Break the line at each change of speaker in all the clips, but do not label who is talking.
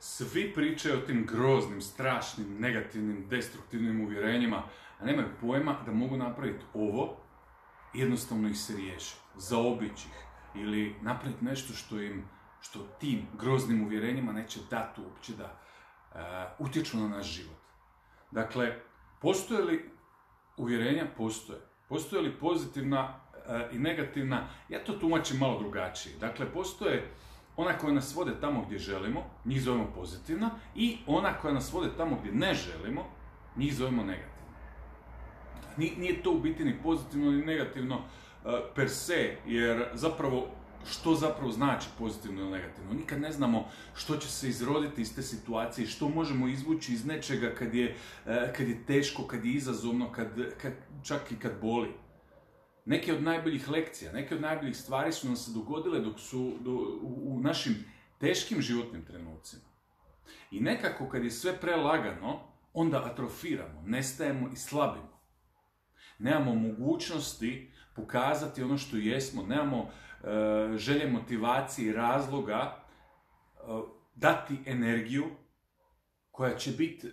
Svi pričaju o tim groznim, strašnim, negativnim, destruktivnim uvjerenjima, a nemaju pojma da mogu napraviti ovo i jednostavno ih se riješiti, zaobići ih ili napraviti nešto što tim groznim uvjerenjima neće dati uopće da utječu na naš život. Dakle, postoje li uvjerenja? Postoje. Postoje li pozitivna i negativna? Ja to tumačim malo drugačije. Dakle, postoje ona koja nas vode tamo gdje želimo, njih zovemo pozitivna, i ona koja nas vode tamo gdje ne želimo, njih zovemo negativna. Nije to u biti ni pozitivno ni negativno per se, jer što zapravo znači pozitivno ili negativno. Nikad ne znamo što će se izroditi iz te situacije, što možemo izvući iz nečega kad je teško, kad je izazovno, čak i kad boli. Neke od najboljih lekcija, neke od najboljih stvari su nam se dogodile u našim teškim životnim trenucima. I nekako kad je sve prelagano, onda atrofiramo, nestajemo i slabimo. Nemamo mogućnosti pokazati ono što jesmo, nemamo želje, motivacije i razloga dati energiju koja će biti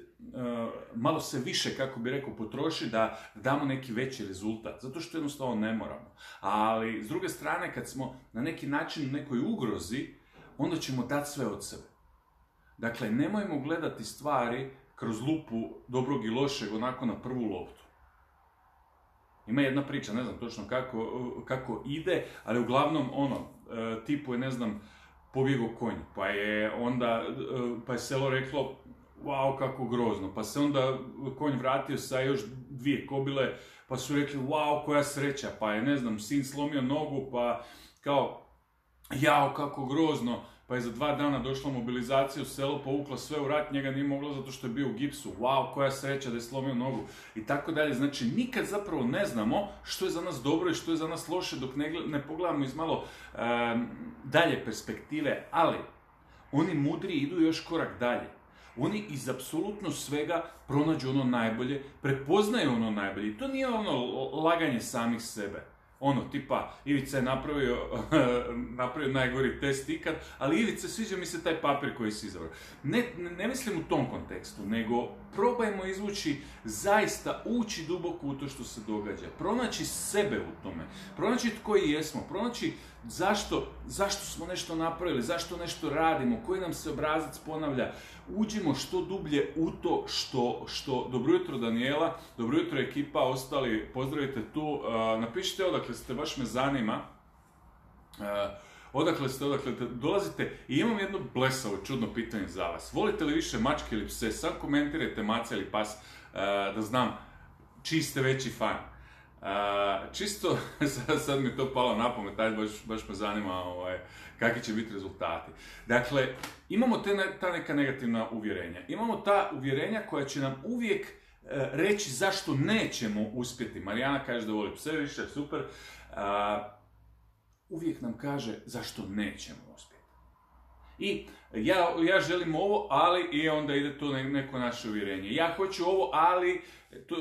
malo se više, kako bi rekao, potroši da damo neki veći rezultat, zato što jednostavno ne moramo. Ali, s druge strane, kad smo na neki način u nekoj ugrozi, onda ćemo dati sve od sebe. Dakle, nemojmo gledati stvari kroz lupu dobrog i lošeg, onako na prvu loptu. Ima jedna priča, ne znam točno kako ide, ali uglavnom tipu je, pobjegao konj, pa je selo reklo, wow, kako grozno, pa se onda konj vratio sa još 2 kobile, pa su rekli, wow, koja sreća, pa je, sin slomio nogu, pa kao, jao, kako grozno, pa je za 2 dana došla mobilizacija u selo, povukla sve u rat, njega nije moglo zato što je bio u gipsu, wow, koja sreća da je slomio nogu, i tako dalje. Znači, nikad zapravo ne znamo što je za nas dobro i što je za nas loše dok ne pogledamo iz malo dalje perspektive, ali oni mudriji idu još korak dalje. Oni iz apsolutno svega pronađu ono najbolje, prepoznaju ono najbolje. I to nije laganje samih sebe. Tipa, Ivica je napravio najgori test ikad, ali Ivica, sviđa mi se taj papir koji si izabrao. Ne mislim u tom kontekstu, nego probajmo izvući, zaista ući duboko u to što se događa. Pronaći sebe u tome, pronaći tko jesmo, pronaći zašto smo nešto napravili, zašto nešto radimo, koji nam se obrazac ponavlja. Uđimo što dublje u to što... Dobro jutro, Daniela, dobro jutro, ekipa, ostali, pozdravite tu, napišite odakle ste, baš me zanima. Odakle dolazite, i imam jedno blesavo, čudno pitanje za vas. Volite li više mačke ili pse? Sad komentirajte maca ili pas, da znam čiji ste veći fan. Čisto, sad mi je to palo na pamet, baš me zanima kakvi će biti rezultati. Dakle, imamo ta neka negativna uvjerenja. Imamo ta uvjerenja koja će nam uvijek reći zašto nećemo uspjeti. Marijana kaže da voli pse više, super. Uvijek nam kaže zašto nećemo uspjeti. I ja želim ovo, ali i onda ide to neko naše uvjerenje. Ja hoću ovo, ali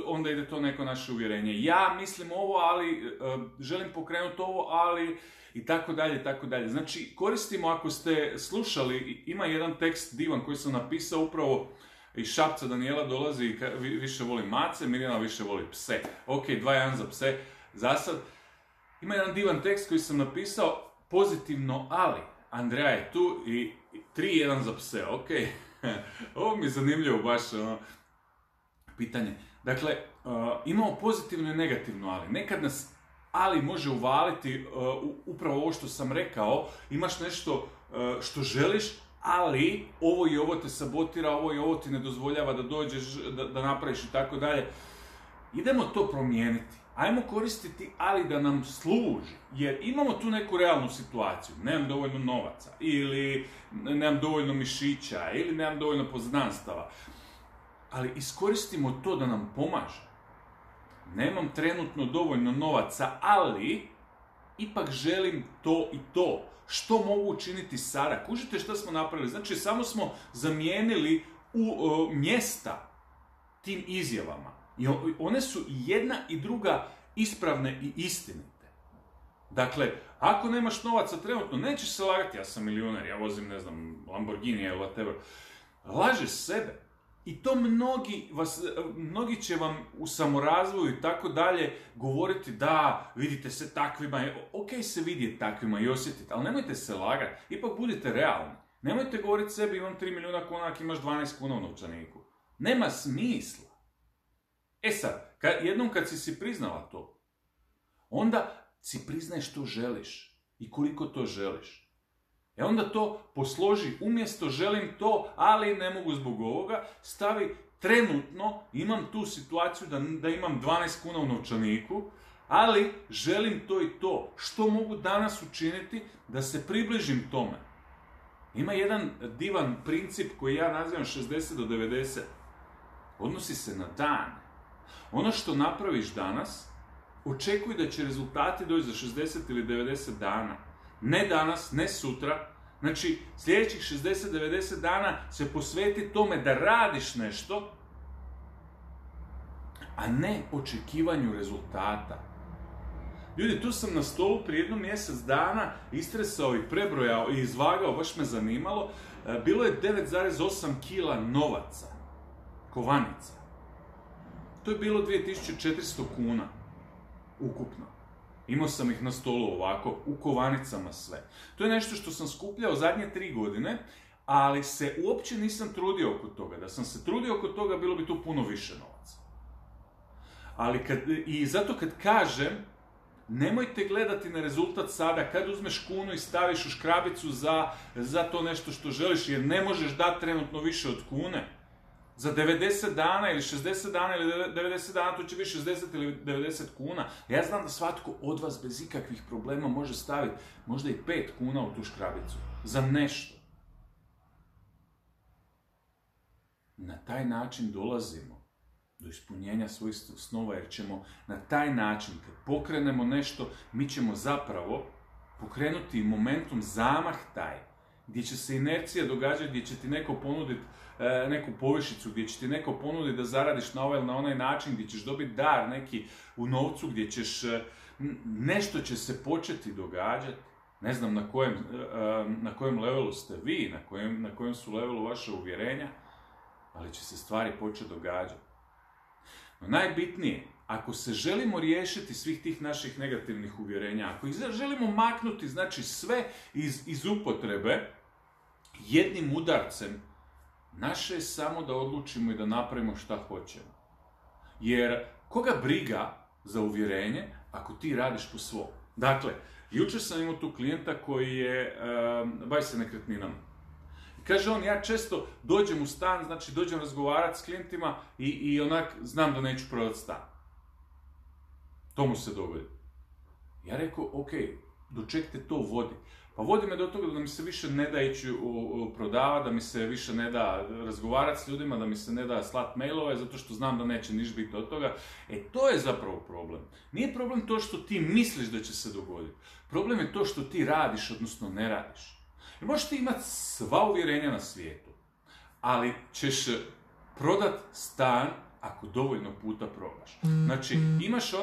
onda ide to neko naše uvjerenje. Ja mislim ovo, ali želim pokrenuti ovo, ali... I tako dalje, tako dalje. Znači, koristimo, ako ste slušali, ima jedan tekst divan koji sam napisao upravo iz Šapca. Daniela dolazi, više voli mace, Mirjana više voli pse. Ok, 2-1 za pse. Zasad. Ima jedan divan tekst koji sam napisao, pozitivno, ali. Andreja je tu i 3-1 za pse, ok. Ovo mi je zanimljivo baš pitanje. Dakle, imamo pozitivno i negativno ali. Nekad nas ali može uvaliti upravo ovo što sam rekao, imaš nešto što želiš, ali ovo i ovo te sabotira, ovo i ovo ti ne dozvoljava da dođeš, da napraviš i tako dalje. Idemo to promijeniti. Ajmo koristiti ali da nam služi, jer imamo tu neku realnu situaciju. Nemam dovoljno novaca, ili nemam dovoljno mišića, ili nemam dovoljno poznanstava. Ali iskoristimo to da nam pomaže. Nemam trenutno dovoljno novaca, ali ipak želim to i to. Što mogu učiniti sada? Kužite što smo napravili? Znači, samo smo zamijenili mjesta tim izjavama. I one su i jedna i druga ispravne i istinite. Dakle, ako nemaš novaca trenutno, nećeš se lagati, ja sam milioner, ja vozim, ne znam, Lamborghini ili whatever. Lažeš sebe. I to mnogi će vam u samorazvoju i tako dalje govoriti da vidite se takvima, ok se vidjeti takvima i osjetiti, ali nemojte se lagati, ipak budite realni. Nemojte govoriti sebi imam 3 milijuna kuna ako imaš 12 kuna u novčaniku. Nema smisla. E sad, jednom kad si priznala to, onda si priznaj što želiš i koliko to želiš. Onda to posloži, umjesto želim to, ali ne mogu zbog ovoga, stavi trenutno, imam tu situaciju da imam 12 kuna u novčaniku, ali želim to i to. Što mogu danas učiniti da se približim tome? Ima jedan divan princip koji ja nazivam 60 do 90. Odnosi se na dan. Ono što napraviš danas, očekuj da će rezultati doći za 60 ili 90 dana. Ne danas, ne sutra. Znači, sljedećih 60-90 dana se posveti tome da radiš nešto, a ne očekivanju rezultata. Ljudi, tu sam na stolu prije jedno mjesec dana istresao i prebrojao i izvagao, baš me zanimalo. Bilo je 9,8 kila novaca, kovanica. To je bilo 2400 kuna ukupno. Imao sam ih na stolu ovako, u kovanicama sve. To je nešto što sam skupljao zadnje 3 godine, ali se uopće nisam trudio oko toga. Da sam se trudio oko toga, bilo bi tu puno više novaca. I zato kad kažem, nemojte gledati na rezultat sada, kad uzmeš kunu i staviš u škrabicu za to nešto što želiš, jer ne možeš dati trenutno više od kune. Za 90 dana ili 60 dana ili 90 dana to će biti 60 ili 90 kuna. Ja znam da svatko od vas bez ikakvih problema može staviti možda i 5 kuna u tu škrabicu. Za nešto. Na taj način dolazimo do ispunjenja svojih snova, jer ćemo na taj način, kad pokrenemo nešto, mi ćemo zapravo pokrenuti momentum, zamah taj, gdje će se inercija događati, gdje će ti neko ponuditi neku povišicu, gdje će ti neko ponuditi da zaradiš na ovaj ili na onaj način, gdje ćeš dobiti dar neki u novcu, gdje ćeš, nešto će se početi događati. Ne znam na kojem levelu ste vi, na kojem su levelu vaše uvjerenja, ali će se stvari početi događati. No najbitnije, ako se želimo riješiti svih tih naših negativnih uvjerenja, ako ih želimo maknuti, znači sve iz upotrebe, jednim udarcem, naše je samo da odlučimo i da napravimo šta hoćemo. Jer koga briga za uvjerenje ako ti radiš po svom? Dakle, jučer sam imao tu klijenta koji bavi se nekretninama. Kaže on, ja često dođem u stan, znači dođem razgovarati s klijentima i onak znam da neću prodati stan. To mu se dogodi. Ja rekao, ok, do čeg te to vodi? Pa vodi me do toga da mi se više ne da ići prodavati, da mi se više ne da razgovarati s ljudima, da mi se ne da slati mailove, zato što znam da neće niš biti od toga. To je zapravo problem. Nije problem to što ti misliš da će se dogoditi. Problem je to što ti radiš, odnosno ne radiš. Jer možeš ti imati sva uvjerenja na svijetu, ali ćeš prodat stan ako dovoljno puta probaš. Znači, imaš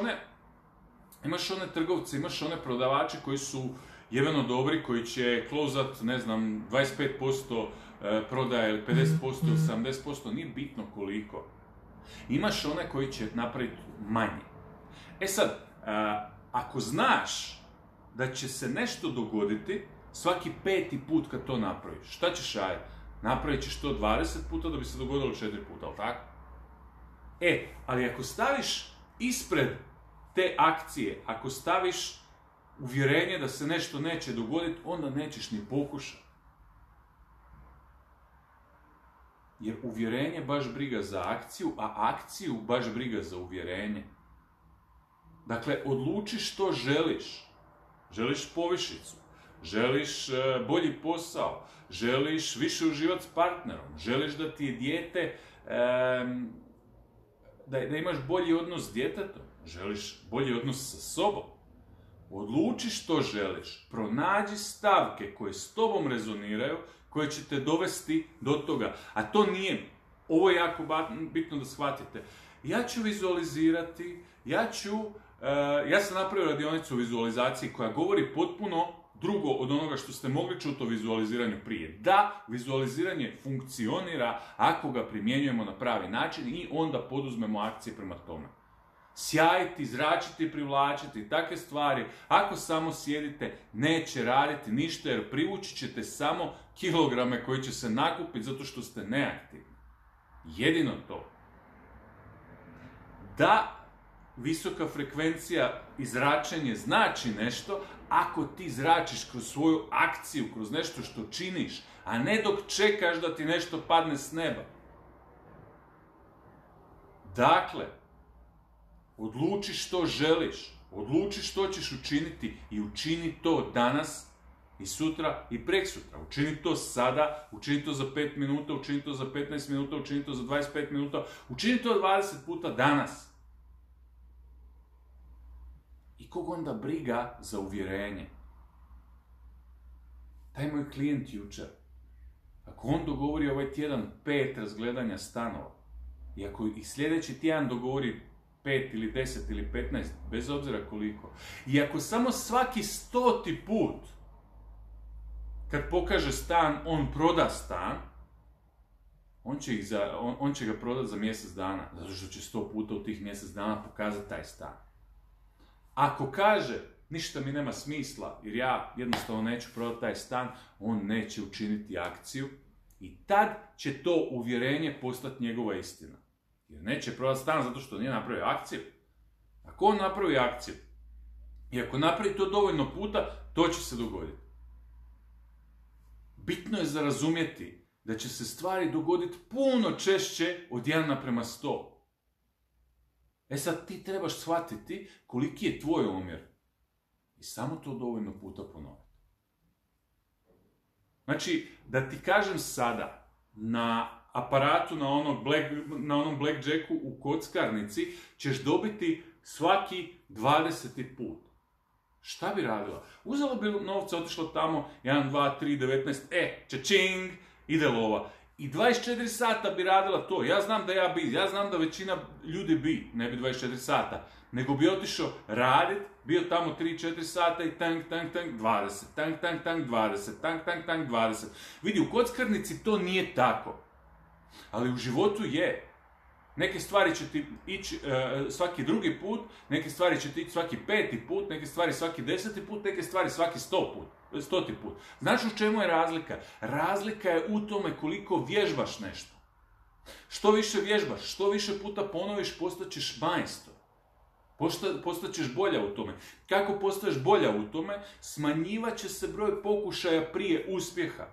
one trgovce, imaš one prodavače koji su jeveno dobri, koji će closat, ne znam, 25% prodaje ili 50% ili 70%, nije bitno koliko. Imaš one koji će napraviti manje. Sad, ako znaš da će se nešto dogoditi, svaki 5. put kad to napraviš, šta ćeš raditi? Napravit ćeš to 20 puta da bi se dogodilo 4 puta, ali tako? Ali ako staviš ispred te akcije, ako staviš uvjerenje da se nešto neće dogoditi, onda nećeš ni pokušati. Jer uvjerenje baš briga za akciju, a akciju baš briga za uvjerenje. Dakle, odluči što želiš. Želiš povišicu, želiš bolji posao, želiš više uživati s partnerom, želiš da ti je dijete, da imaš bolji odnos s djetetom, želiš bolji odnos sa sobom. Odluči što želiš, pronađi stavke koje s tobom rezoniraju, koje će te dovesti do toga. A to nije, ovo je jako bitno da shvatite. Ja ću vizualizirati, ja ću ja sam napravio radionicu o vizualizaciji koja govori potpuno drugo od onoga što ste mogli čuti o vizualiziranju prije. Da, vizualiziranje funkcionira ako ga primjenjujemo na pravi način i onda poduzmemo akcije prema tome. Sjajiti, zračiti, privlačiti, takve stvari, ako samo sjedite, neće raditi ništa jer privući ćete samo kilograme koji će se nakupiti zato što ste neaktivni. Jedino to. Da, visoka frekvencija i zračenje znači nešto ako ti zračiš kroz svoju akciju, kroz nešto što činiš, a ne dok čekaš da ti nešto padne s neba. Dakle, odluči što želiš, odluči što ćeš učiniti i učini to danas i sutra i preksutra. Učini to sada, učini to za 5 minuta, učini to za 15 minuta, učini to za 25 minuta, učini to 20 puta danas. I kog onda briga za uvjerenje? Taj moj klijent jučer, ako on dogovori ovaj tjedan 5 razgledanja stanova, i ako i sljedeći tjedan dogovori 5 ili 10 ili 15, bez obzira koliko, i ako samo svaki 100. put kad pokaže stan, on proda stan, on će ga prodati za mjesec dana, zato što će 100 puta u tih mjesec dana pokazati taj stan. Ako kaže, ništa mi nema smisla, jer ja jednostavno neću prodati taj stan, on neće učiniti akciju i tad će to uvjerenje postati njegova istina. Jer neće prodati stan zato što nije napravio akciju. Ako on napravi akciju i ako napravi to dovoljno puta, to će se dogoditi. Bitno je za razumjeti da će se stvari dogoditi puno češće od 1:100. E sad ti trebaš shvatiti koliki je tvoj omjer. I samo to dovoljno puta ponoviti. Znači, da ti kažem sada, na aparatu, na onom blackjacku u kockarnici, ćeš dobiti svaki 20. put. Šta bi radila? Uzela bi novca, otišla tamo, 1, 2, 3, 19, čačing, ide lova. I 24 sata bi radila to. Ja znam da ja znam da većina ljudi ne bi 24 sata, nego bi otišao radit, bio tamo 3-4 sata i tank, 20, tank, 20, tank, 20. Vidi, u kockarnici to nije tako, ali u životu je. Neke stvari će ti ići svaki drugi put, neke stvari će ti ići svaki 5. put, neke stvari svaki 10. put, neke stvari svaki 100. put. Znaš u čemu je razlika? Razlika je u tome koliko vježbaš nešto. Što više vježbaš, što više puta ponoviš, postaćeš majstor. Postaćeš bolja u tome. Kako postaješ bolja u tome? Smanjivat će se broj pokušaja prije uspjeha.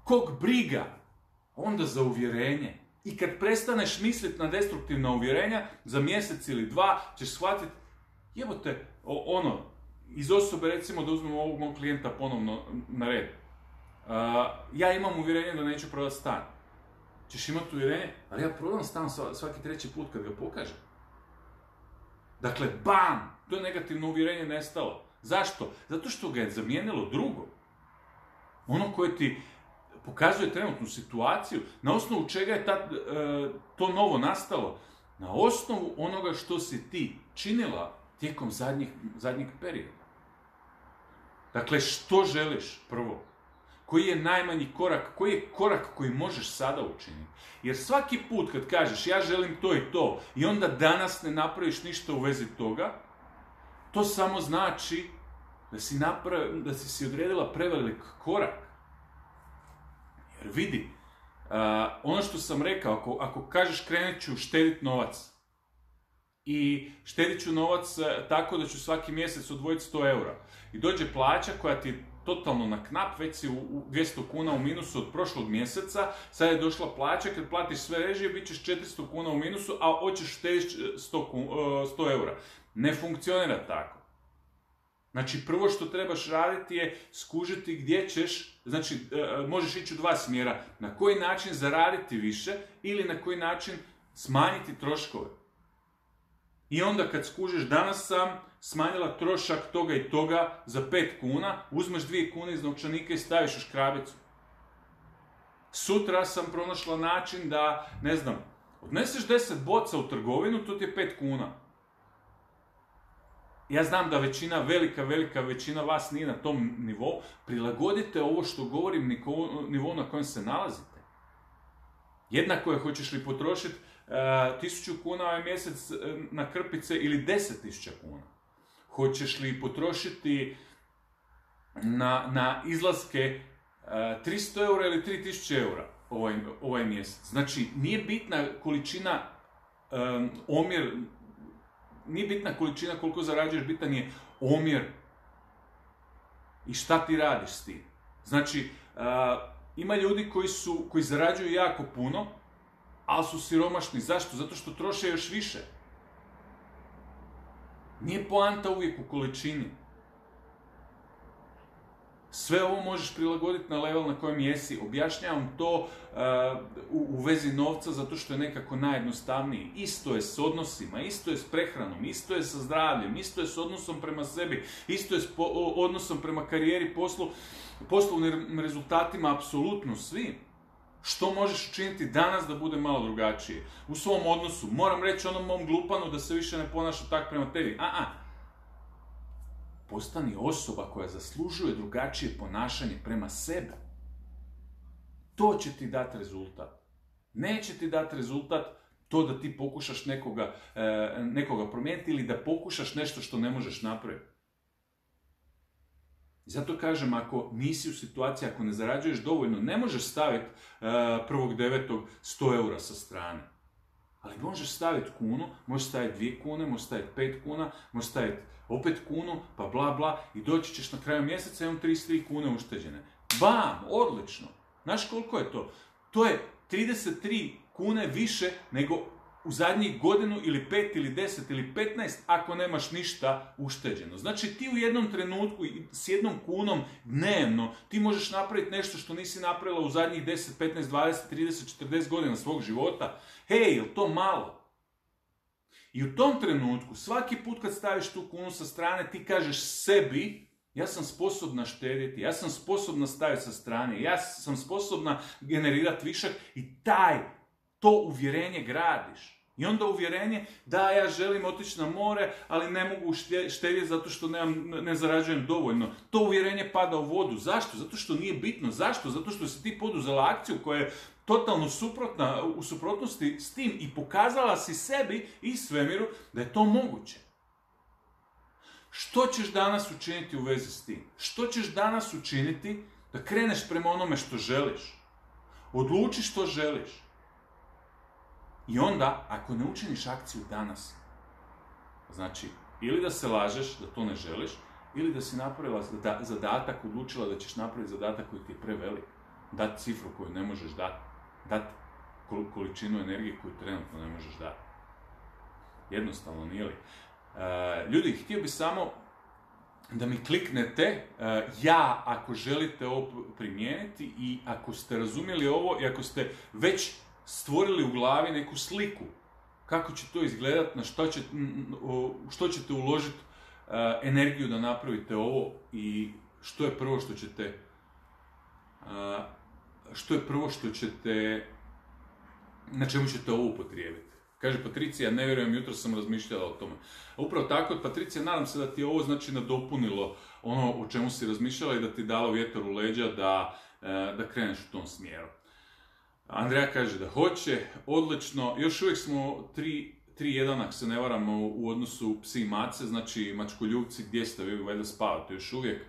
Kog briga onda za uvjerenje? I kad prestaneš misliti na destruktivna uvjerenja, za mjesec ili 2 ćeš shvatiti, jebote, iz osobe, recimo da uzmemo ovog mog klijenta ponovno na red. Ja imam uvjerenje da neću prodati stan. Ćeš imati uvjerenje, ali ja prodam stan svaki 3. put kad ga pokažem. Dakle, bam! To je negativno uvjerenje nestalo. Zašto? Zato što ga je zamijenilo drugo. Ono koje ti pokazuje trenutnu situaciju, na osnovu čega je to novo nastalo. Na osnovu onoga što si ti činila tijekom zadnjeg perioda. Dakle, što želiš prvo? Koji je najmanji korak? Koji je korak koji možeš sada učiniti? Jer svaki put kad kažeš ja želim to i to i onda danas ne napraviš ništa u vezi toga, to samo znači da si odredila prevelik korak. Jer vidi, ono što sam rekao, ako kažeš krenut ću štediti novac i štedit ću novac tako da ću svaki mjesec odvojiti 100 eura i dođe plaća koja ti totalno na knap, već si u 200 kuna u minusu od prošlog mjeseca, sad je došla plaća, kad platiš sve režije bit ćeš 400 kuna u minusu, a hoćeš štediti 100 eura. Ne funkcionira tako. Znači, prvo što trebaš raditi je skužiti gdje ćeš, znači, možeš ići u 2 smjera. Na koji način zaraditi više ili na koji način smanjiti troškove. I onda kad skužiš, danas sam smanjila trošak toga i toga za 5 kuna, uzmeš 2 kune iz novčanika i staviš u škrabicu. Sutra sam pronašla način da, odneseš 10 boca u trgovinu, to ti je 5 kuna. ja znam da većina, velika većina vas nije na tom nivou, prilagodite ovo što govorim nivou na kojem se nalazite. Jednako je, hoćeš li potrošiti 1000 kuna ovaj mjesec na krpice ili 10.000 kuna. Hoćeš li potrošiti na izlaske 300 eura ili 3000 eura ovaj mjesec. Znači, nije bitna količina, omjer, nije bitna količina koliko zarađuješ, bitan je omjer i šta ti radiš s tim. Znači, ima ljudi koji zarađuju jako puno, ali su siromašni. Zašto? Zato što troše još više. Nije poanta uvijek u količini. Sve ovo možeš prilagoditi na level na kojem jesi. Objašnjavam to u vezi novca zato što je nekako najjednostavniji. Isto je s odnosima, isto je s prehranom, isto je sa zdravljem, isto je s odnosom prema sebi, isto je s odnosom prema karijeri, poslovnim rezultatima, apsolutno svim. Što možeš učiniti danas da bude malo drugačije? U svom odnosu, moram reći onom mom glupanu da se više ne ponaša tak prema tebi. Postani osoba koja zaslužuje drugačije ponašanje prema sebi. To će ti dati rezultat. Neće ti dati rezultat to da ti pokušaš nekoga promijeniti ili da pokušaš nešto što ne možeš napraviti. Zato kažem, ako nisi u situaciji, ako ne zarađuješ dovoljno, ne možeš staviti 1.9. 100 eura sa strane. Ali možeš staviti kunu, možeš staviti 2 kune, možeš staviti 5 kuna, možeš staviti opet kunu, pa bla bla, i doći ćeš na kraju mjeseca i imam 33 kune ušteđene. Bam, odlično. Znaš koliko je to? To je 33 kune više nego u zadnjih godinu ili 5 ili 10 ili 15 ako nemaš ništa ušteđeno. Znači ti u jednom trenutku s 1 kunom dnevno ti možeš napraviti nešto što nisi napravila u zadnjih 10, 15, 20, 30, 40 godina svog života. Hej, je li to malo? I u tom trenutku, svaki put kad staviš tu kunu sa strane, ti kažeš sebi, ja sam sposobna štedjeti, ja sam sposobna staviti sa strane, ja sam sposobna generirati višak i to uvjerenje gradiš. I onda uvjerenje da ja želim otići na more, ali ne mogu štedjeti zato što ne zarađujem dovoljno. To uvjerenje pada u vodu. Zašto? Zato što nije bitno. Zašto? Zato što si ti poduzela akciju koja je totalno u suprotnosti s tim i pokazala si sebi i svemiru da je to moguće. Što ćeš danas učiniti u vezi s tim? Što ćeš danas učiniti da kreneš prema onome što želiš? Odluči što želiš. I onda, ako ne učiniš akciju danas, znači, ili da se lažeš da to ne želiš, ili da si napravila zadatak, odlučila da ćeš napraviti zadatak koji ti je prevelik, dati cifru koju ne možeš dati količinu energije koju trenutno ne možeš dati. Jednostavno, nije li? Ljudi, htio bi samo da mi kliknete ja ako želite ovo primijeniti i ako ste razumjeli ovo i ako ste već stvorili u glavi neku sliku kako će to izgledati, na što ćete uložiti energiju da napravite ovo i što je prvo što ćete na čemu ćete ovo upotrijebiti. Kaže Patricija, ne vjerujem, jutros sam razmišljala o tome. A upravo tako, Patricija, nadam se da ti je ovo znači nadopunilo ono o čemu si razmišljala i da ti dalo vjetar u leđa da kreneš u tom smjeru. Andreja kaže da hoće, odlično, još uvijek smo 3-1, ako se ne varamo, u odnosu psi i mace, znači mačkoljubci, gdje ste vi, valjda spavate još uvijek.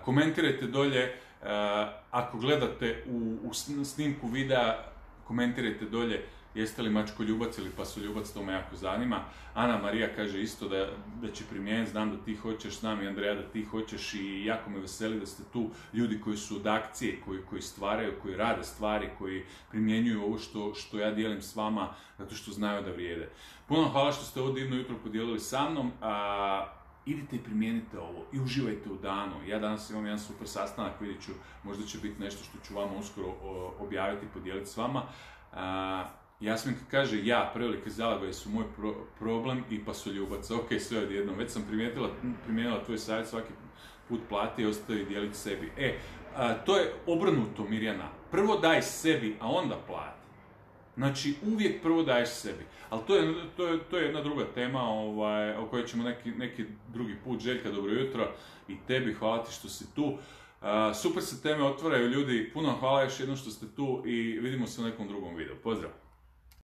Komentirajte dolje, ako gledate u snimku videa, komentirajte dolje jeste li mačkoljubac ili pasoljubac, to me jako zanima. Ana Marija kaže isto da će primijeniti, znam da ti hoćeš, znam i Andreja da ti hoćeš i jako me veseli da ste tu ljudi koji su od akcije, koji stvaraju, koji rade stvari, koji primjenjuju ovo što ja dijelim s vama, zato što znaju da vrijede. Puno hvala što ste ovo divno jutro podijelili sa mnom. Idite i primijenite ovo i uživajte u danu. Ja danas imam jedan super sastanak, vidjet ću, možda će biti nešto što ću vama uskoro objaviti i podijeliti s vama. Jasminka kaže, prevelike zalibaje su moj problem i pasoljubac. Ok, sve odjednom. Već sam primijenila tvoj savjet, svaki put plati i ostavi dijeliti sebi. To je obrnuto, Mirjana. Prvo daj sebi, a onda plati. Znači, uvijek prvo daješ sebi. Ali to je jedna druga tema o kojoj ćemo neki drugi put. Željka, dobro jutro i tebi, hvala ti što si tu. Super se teme otvaraju ljudi, puno hvala još jednom što ste tu i vidimo se u nekom drugom videu. Pozdrav!